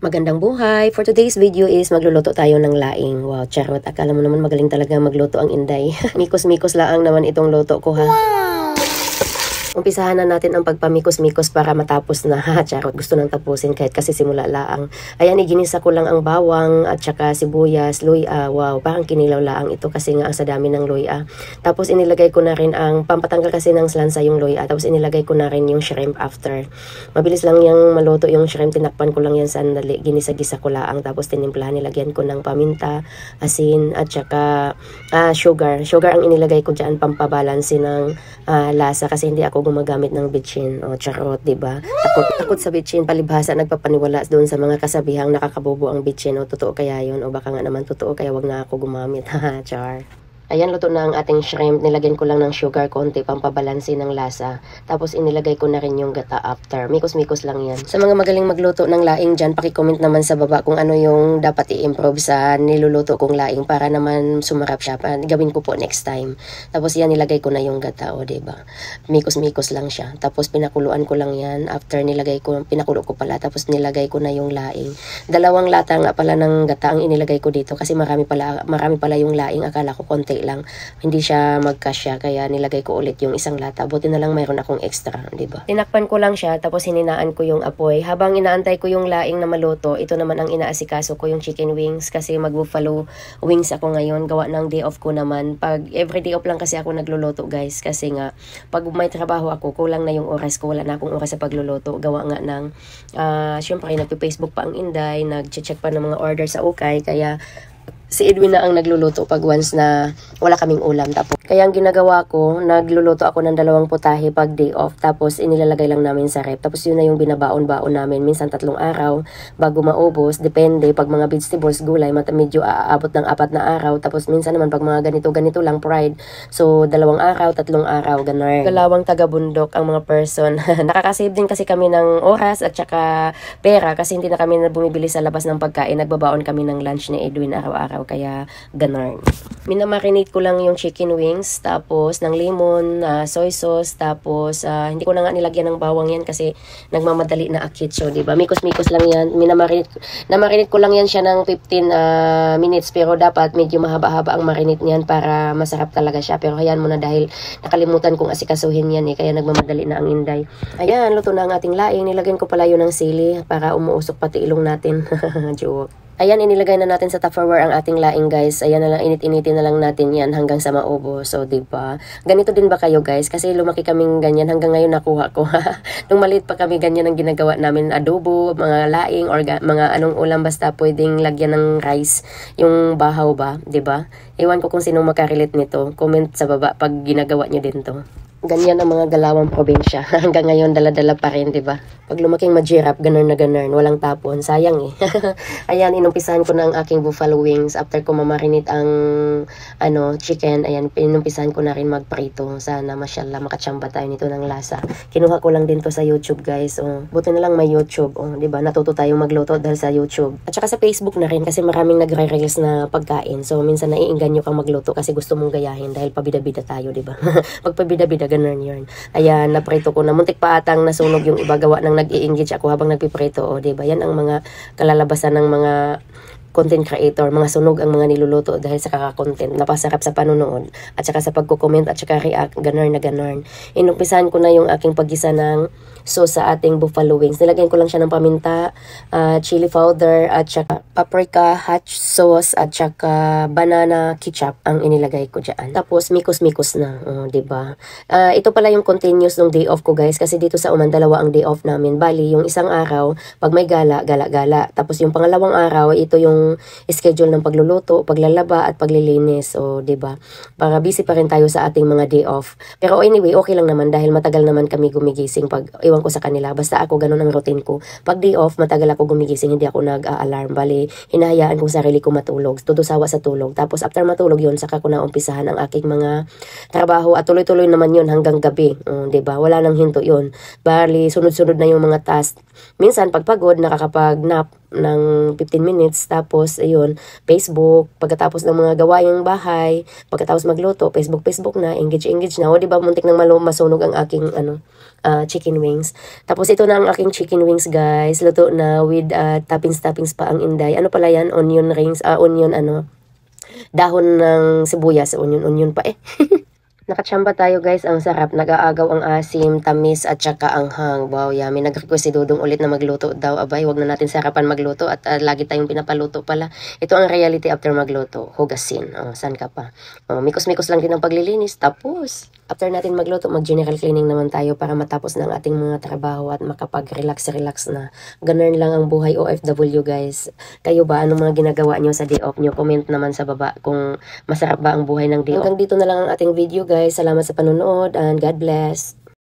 Magandang buhay! For today's video is magluluto tayo ng laing. Wow, charot. Akala mo naman magaling talaga magluto ang Inday. Mikos-mikos lang naman itong luto ko ha. Umpisahan na natin ang pagpamikos-mikos para matapos na. Charot, gusto nang tapusin kahit kasi simula laang. Ayan, iginisa ko lang ang bawang at saka sibuyas, luya. Wow, parang kinilaw laang ito kasi nga ang sa dami ng luya. Tapos inilagay ko na rin ang pampatanggal kasi ng lansa yung luya. Tapos inilagay ko na rin yung shrimp after. Mabilis lang yung maluto yung shrimp. Tinakpan ko lang yan sandali. Ginisa-gisa ko laang. Tapos tinimplahan, nilagyan ko ng paminta, asin at saka sugar. Sugar ang inilagay ko dyan pampabalansi ng lasa kasi hindi ako gumagamit ng bitchin o charot, diba? Takot sa bitchin, palibhasa nagpapaniwala doon sa mga kasabihang nakakabobo ang bitchin o totoo kaya yun o baka nga naman totoo kaya wag na ako gumamit. Haha, char. Ayan, luto na ang ating shrimp. Nilagyan ko lang ng sugar konti, pampabalansi ng lasa. Tapos inilagay ko na rin yung gata after. Mikos-mikos lang yan. Sa mga magaling magluto ng laing dyan, pakicomment naman sa baba kung ano yung dapat i-improve sa niluluto kong laing para naman sumarap siya. Gawin ko po next time. Tapos yan, nilagay ko na yung gata, o diba? Mikos-mikos lang siya. Tapos pinakuluan ko lang yan. After pinakulo ko pala. Tapos nilagay ko na yung laing. 2 lata nga pala ng gata ang inilagay ko dito kasi marami pala yung laing. Akala ko konti lang, hindi siya magkasya kaya nilagay ko ulit yung 1 lata. Buti na lang mayroon akong extra, di ba? Tinakpan ko lang siya tapos hininaan ko yung apoy. Habang inaantay ko yung laing na maluto, ito naman ang inaasikaso ko yung chicken wings kasi mag-buffalo wings ako ngayon. Gawa ng day off ko naman. Pag every day off lang kasi ako nagluluto, guys, kasi nga pag may trabaho ako, kulang na yung oras ko, wala na akong oras sa pagluluto. Gawa nga ng syempre nagpe-Facebook pa ang Inday, nag-check pa ng mga order sa ukay, kaya si Edwin na ang nagluluto pag once na wala kaming ulam. Tapos, kaya ang ginagawa ko, nagluluto ako ng 2 putahe pag day off. Tapos, inilalagay lang namin sa rep. Tapos, yun na yung binabaon-baon namin. Minsan 3 araw bago maubos. Depende. Pag mga vegetables, gulay, medyo aabot ng 4 na araw. Tapos, minsan naman pag mga ganito lang, fried. So, 2 araw, 3 araw, ganun. Galawang taga-bundok ang mga person. Nakakasave din kasi kami ng oras at saka pera kasi hindi na kami na bumibili sa labas ng pagkain. Nagbabaon kami ng lunch ni Edwin araw-araw. Kaya ganun. Minamarinate ko lang yung chicken wings, tapos ng lemon, soy sauce, tapos hindi ko na nga nilagyan ng bawang yan kasi nagmamadali na akit. So, diba? Mikos-mikos lang yan. Namarinate ko lang yan siya ng 15 minutes pero dapat medyo mahaba-haba ang marinate niyan para masarap talaga siya. Pero hayaan mo na dahil nakalimutan kong asikasuhin yan kaya nagmamadali na ang Inday. Ayan, luto na ang ating laing. Nilagyan ko pala yun ng sili para umuusok pati ilong natin. Joke. Ayan, inilagay na natin sa Tupperware ang ating laing, guys. Ayan na lang, init-initin na lang natin yan hanggang sa maubo. So, diba? Ganito din ba kayo, guys? Kasi lumaki kaming ganyan. Hanggang ngayon nakuha ko. Nung maliit pa kami, ganyan ang ginagawa namin. Adobo, mga laing, or mga anong ulam. Basta pwedeng lagyan ng rice. Yung bahaw ba? Diba? Ewan ko kung sinong makarelate nito. Comment sa baba pag ginagawa nyo din to. Ganyan ang mga galawang probinsya. Hanggang ngayon, dala-dala pa rin, diba? Pag lumaking majirap, ganun na ganun. Walang tapon. Sayang Ayan, inumpisahan ko na ang aking buffalo wings. After ko mamarinate ang chicken, ayan, inumpisahan ko na rin magprito. Sana, mashallah, makatsamba tayo nito ng lasa. Kinuha ko lang din to sa YouTube, guys. Buti na lang may YouTube. Diba? Natuto tayong magluto dahil sa YouTube. At saka sa Facebook na rin kasi maraming nagre-reels na pagkain. So, minsan naiinganyo kang magluto kasi gusto mong gayahin dahil pabida-bida tayo, diba? Pag pabida-bida, ganun yun. Ayan, naprito ko na. Muntik pa atang nasunog yung iba gawa ng nag-i-engage ako habang nagpiprito. Diba? Yan ang mga kalalabasan ng mga content creator, mga sunog ang mga niluluto dahil sa kaka-content, napasarap sa panonood at saka sa pagko-comment at saka react, ganun na ganun. Inumpisahan ko na yung aking paggisa ng sauce sa ating buffalo wings. Nilagyan ko lang siya ng paminta, chili powder at saka paprika, hot sauce at saka banana ketchup ang inilagay ko dyan. Tapos mikos-mikos na, diba? Ito pala yung continuous ng day off ko, guys, kasi dito sa Oman 2 ang day off namin. Bali, yung 1 araw, pag may gala. Tapos yung pangalawang araw, ito yung schedule ng pagluluto, paglalaba at paglilinis. O, diba? Para busy pa rin tayo sa ating mga day off. Pero anyway, okay lang naman dahil matagal naman kami gumigising pag iwan ko sa kanila. Basta ako, ganun ang routine ko. Pag day off, matagal ako gumigising, hindi ako nag-a-alarm. Bali, hinahayaan kong sarili ko matulog. Tudusawa sa tulog. Tapos after matulog yun, saka ko na umpisahan ang aking mga trabaho at tuloy-tuloy naman yun hanggang gabi. Diba? Wala nang hinto yun. Bali, sunod-sunod na yung mga task. Minsan, pag pagod, nakakapag-nap. ng 15 minutes. Tapos, ayun, Facebook, pagkatapos ng mga gawaing bahay, pagkatapos magluto, Facebook na, engage na. O, diba, muntik nang masunog ang aking, chicken wings. Tapos, ito na ang aking chicken wings, guys. Luto na with toppings pa ang Inday. Ano pala yan? Onion rings, dahon ng sibuyas. Onion pa eh. Nakachamba tayo guys, ang sarap. Nag-aagaw ang asim, tamis at saka anghang. Wow, yummy. Nag-request si Dudong ulit na magluto daw. Abay, wag na natin sarapan magluto at lagi tayong pinapaluto pala. Ito ang reality after magluto. Hugasin. Saan ka pa? Mikos-mikos lang din ang paglilinis. Tapos, after natin magluto, mag-general cleaning naman tayo para matapos na ang ating mga trabaho at makapag-relax na. Ganun lang ang buhay OFW guys. Kayo ba? Anong mga ginagawa nyo sa day off nyo? Comment naman sa baba kung masarap ba ang buhay ng day off. Hanggang dito na lang ang ating video guys. Salamat sa panonood and God bless.